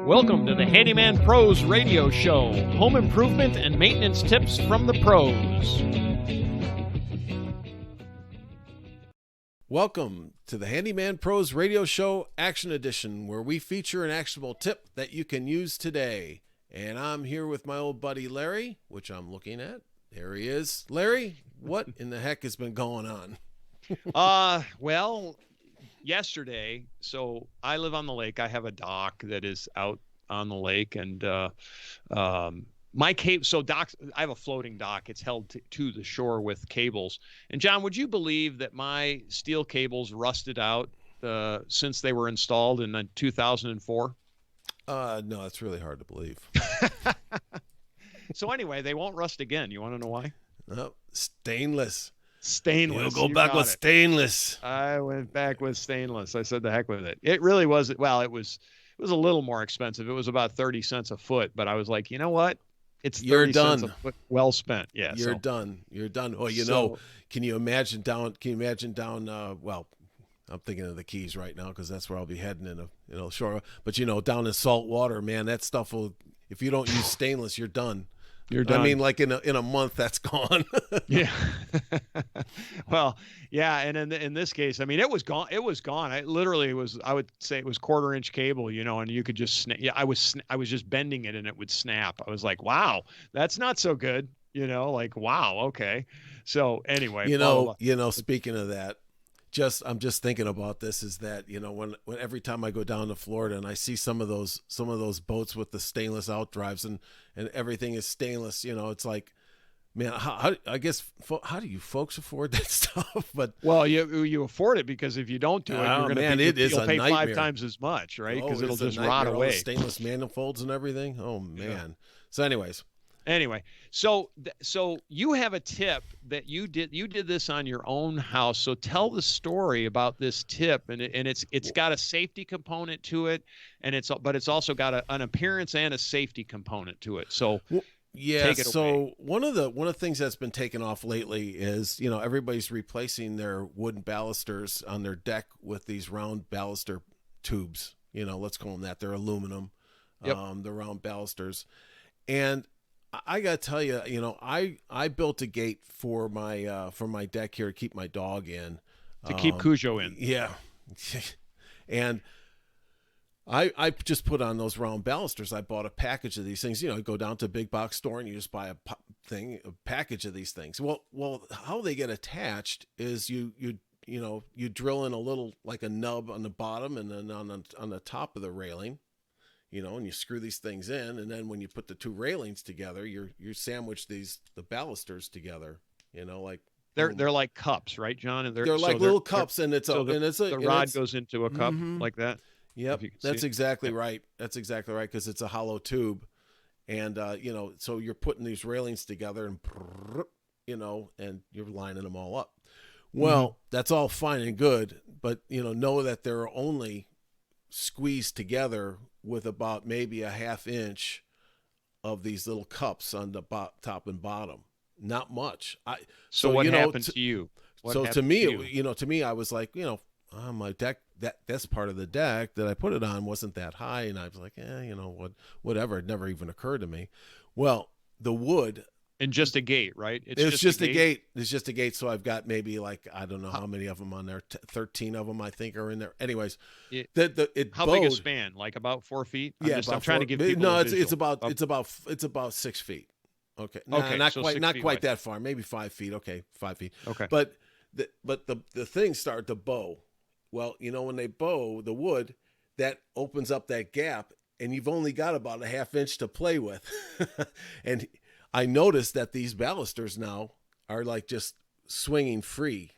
Welcome to the Handyman Pros Radio Show. Home improvement and maintenance tips from the pros. Welcome to the Handyman Pros Radio Show Action Edition, where we feature an actionable tip that you can use today. And I'm here with my old buddy Larry, which I'm looking at. There he is. Larry, what in the heck has been going on? Well, yesterday, so I live on the lake. I have a dock that is out on the lake, and my cable. So dock, I have a floating dock. It's held to the shore with cables. And John, would you believe that my steel cables rusted out since they were installed in 2004? No, that's really hard to believe. So anyway, they won't rust again. You want to know why? No, stainless. Stainless. You'll go back with stainless. I went back with stainless. I said the heck with it. It really was. Well, it was a little more expensive. It was about 30 cents a foot, but I was like, you know what? It's 30 cents a foot, well spent. Yeah. You're done. You're done. Oh, can you imagine down, well, I'm thinking of the Keys right now because that's where I'll be heading in a shore. But down in salt water, man, that stuff will, if you don't use stainless, you're done. You're done. I mean, like in a month, that's gone. Yeah. Well, yeah. And in this case, I mean, it was gone. It was gone. I would say it was 1/4-inch cable, and you could just I was just bending it and it would snap. I was like, wow, that's not so good. Like, wow. Okay. So anyway, speaking of that, I'm just thinking about this is that, when every time I go down to Florida and I see some of those boats with the stainless outdrives and everything is stainless, it's like, man, how do you folks afford that stuff? But well, you afford it because if you don't do it, you're going to pay 5 times as much, right? Because it'll just rot away. All the stainless manifolds and everything. Oh man. Yeah. So Anyway, so you have a tip that you did this on your own house. So tell the story about this tip, and it's got a safety component to it, but it's also got an appearance and a safety component to it. So yeah. So one of the things that's been taken off lately is everybody's replacing their wooden balusters on their deck with these round baluster tubes. Let's call them that. They're aluminum. Yep. The round balusters, and I gotta tell you, I built a gate for my deck here to keep my dog in, to keep Cujo in. Yeah, and I just put on those round balusters. I bought a package of these things. You go down to a big box store and you just buy a package of these things. Well, how they get attached is you drill in a little like a nub on the bottom and then on the top of the railing. And you screw these things in, and then when you put the two railings together, you sandwich the balusters together. Like they're like cups, right, John? And they're like little cups, and the rod goes into a cup like that. Yep, that's exactly right. That's exactly right because it's a hollow tube, and so you're putting these railings together, and you're lining them all up. Well, that's all fine and good, but know that they're only squeezed together with about maybe a 1/2 inch of these little cups on the top and bottom. Not much. So what happened to you? To me, I was like, on my deck, that's part of the deck that I put it on wasn't that high, and I was like, whatever. It never even occurred to me. Well, the wood. And just a gate, right? It's just a gate. It's just a gate. So I've got maybe I don't know how many of them on there. 13 of them, I think, are in there. Anyways, how big a span? Like about 4 feet? I'm trying to give people a visual. It's about 6 feet. Okay. No, not quite that far. Maybe 5 feet. Okay, 5 feet. Okay. But the things start to bow. Well, when they bow the wood, that opens up that gap, and you've only got about a 1/2 inch to play with, and I noticed that these balusters now are like just swinging free,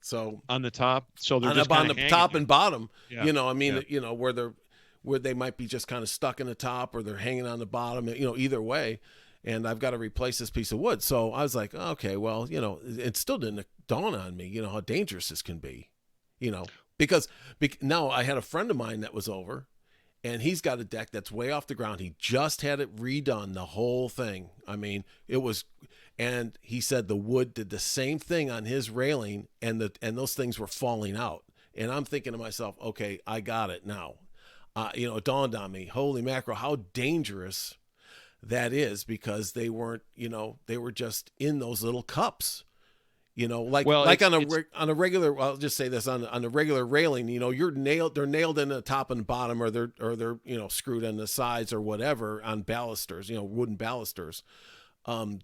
so on the top, so they're on just the top and bottom, yeah. where they might be just kind of stuck in the top or they're hanging on the bottom, either way. And I've got to replace this piece of wood. So I was like, okay, well, it still didn't dawn on me, how dangerous this can be, because now I had a friend of mine that was over. And he's got a deck that's way off the ground. He just had it redone, the whole thing. I mean, and he said the wood did the same thing on his railing, and those things were falling out. And I'm thinking to myself, okay, I got it now. It dawned on me, holy mackerel, how dangerous that is, because they weren't, they were just in those little cups. Well, Like it's on a regular, I'll just say this, on a regular railing, they're nailed in the top and bottom, or they're screwed on the sides or whatever on balusters, wooden balusters.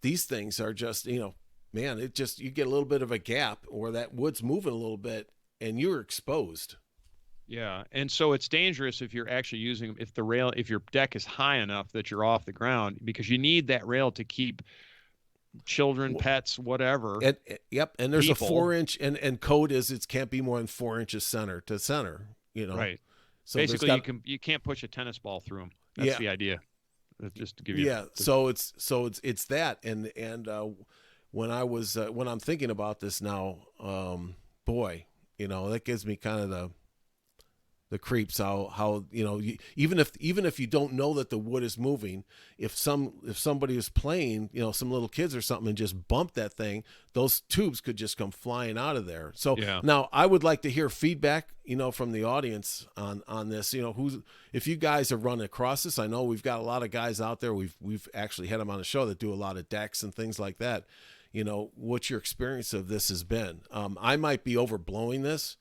These things are just, man, you get a little bit of a gap where that wood's moving a little bit and you're exposed. yeah, and so it's dangerous if you're actually using if your deck is high enough that you're off the ground, because you need that rail to keep children, pets, whatever, Yep, and there's a people. 4 inch, and code is it can't be more than 4 inches center to center. Right. So there's Basically, got you can't push a tennis ball through them. That's yeah the idea. Just to give you yeah. So it's that, and when I'm thinking about this now, boy, that gives me kind of the creeps. How even if you don't know that the wood is moving, if somebody is playing, some little kids or something, and just bump that thing, those tubes could just come flying out of there. So yeah. now I would like to hear feedback, from the audience on this. If you guys have run across this, I know we've got a lot of guys out there. We've actually had them on the show that do a lot of decks and things like that. What your experience of this has been. I might be overblowing this,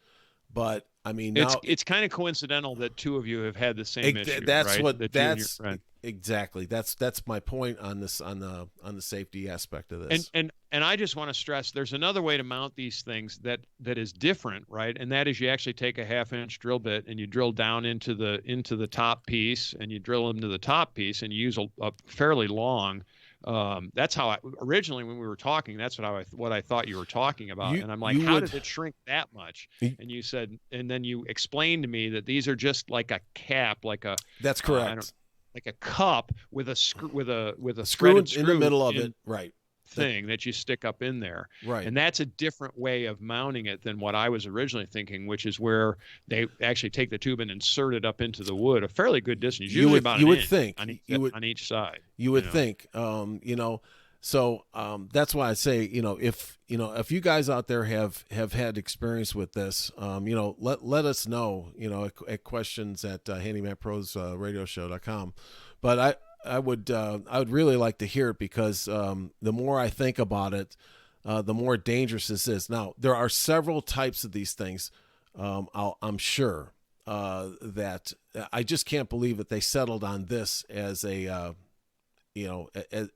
but I mean, now It's kind of coincidental that two of you have had the same issue, that's right? what That you and your that's friend. exactly that's my point on this, on the safety aspect of this. And I just want to stress there's another way to mount these things that is different, right? And that is you actually take a 1/2 inch drill bit and you drill down into the top piece, and you drill into the top piece, and you use a fairly long. That's how originally, when we were talking, that's what I thought you were talking about. You And I'm like, you how would did it shrink that much? y- And you said, and then you explained to me that these are just like a cap, like a, that's I don't, correct. like a cup with a screw, with a Screw threaded in the screw middle of in it, right? That thing that you stick up in there. right. And that's a different way of mounting it than what I was originally thinking, which is where they actually take the tube and insert it up into the wood a fairly good distance, You usually would about you an would inch think you would on each side. you You would know, think, so that's why I say, if you guys out there have had experience with this, let us know, at questions at handymanprosradioshow.com. But I would really like to hear it, because the more I think about it, the more dangerous this is. Now, there are several types of these things. I'm sure that I just can't believe that they settled on this as a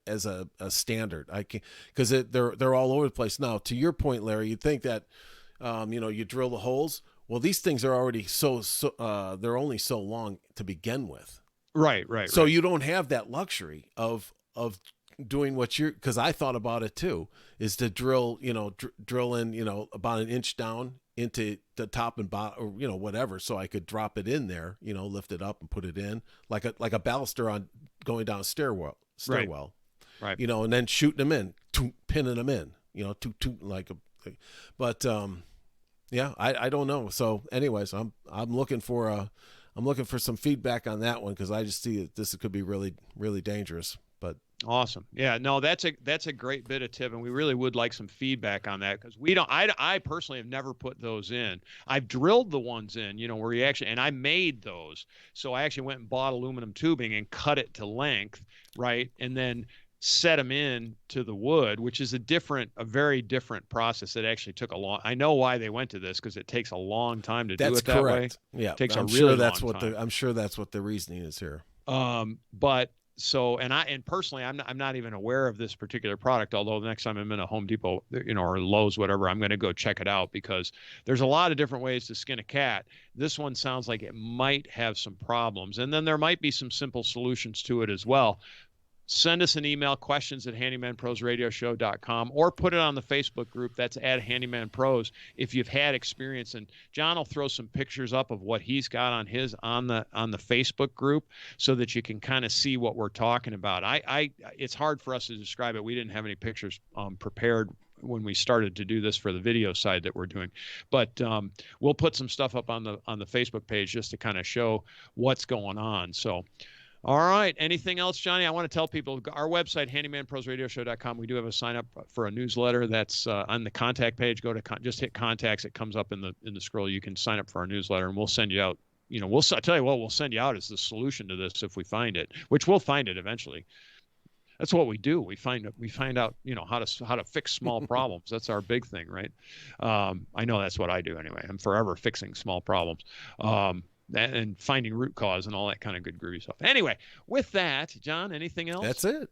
as a standard. I can, because they're all over the place. Now, to your point, Larry, you'd think that you drill the holes. Well, these things are already they're only so long to begin with. So right. you don't have that luxury of doing what you're, because I thought about it too, is to drill drill in about an inch down into the top and bottom, or whatever, so I could drop it in there, lift it up and put it in like a baluster on going down a stairwell, Right. Right. and then shooting them in, pinning them in, like a, but yeah, I don't know. So anyways, I'm looking for some feedback on that one, because I just see that this could be really, really dangerous. But Awesome. Yeah, no, that's a great bit of tip, and we really would like some feedback on that, because we don't. I personally have never put those in. I've drilled the ones in, where you actually, and I made those. So I actually went and bought aluminum tubing and cut it to length, right, and then set them in to the wood, which is a very different process. That actually took a long. I know why they went to this, because it takes a long time to do that's it that way. correct. Yeah, It takes I'm a sure really that's long what time. I'm sure that's what the reasoning is here. But so, and personally, I'm not even aware of this particular product. Although the next time I'm in a Home Depot, or Lowe's, whatever, I'm going to go check it out, because there's a lot of different ways to skin a cat. This one sounds like it might have some problems, and then there might be some simple solutions to it as well. Send us an email, questions at handymanprosradioshow.com, or put it on the Facebook group. That's at Handyman Pros. If you've had experience, and John will throw some pictures up of what he's got on the Facebook group, so that you can kind of see what we're talking about. It's hard for us to describe it. We didn't have any pictures prepared when we started to do this for the video side that we're doing, but we'll put some stuff up on the Facebook page just to kind of show what's going on. So. All right. Anything else, Johnny? I want to tell people our website, handymanprosradioshow.com. We do have a sign up for a newsletter that's on the contact page. Go to just hit contacts. It comes up in the scroll. You can sign up for our newsletter, and we'll send you out I tell you what, we'll send you out as the solution to this if we find it, which we'll find it eventually. That's what we do. We find out, how to fix small problems. That's our big thing, right? I know that's what I do anyway. I'm forever fixing small problems. And finding root cause and all that kind of good groovy stuff. Anyway, with that, John, anything else? That's it.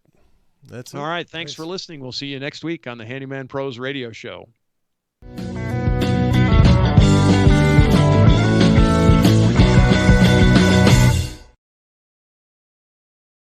All right. Thanks for listening. We'll see you next week on the Handyman Pros Radio Show.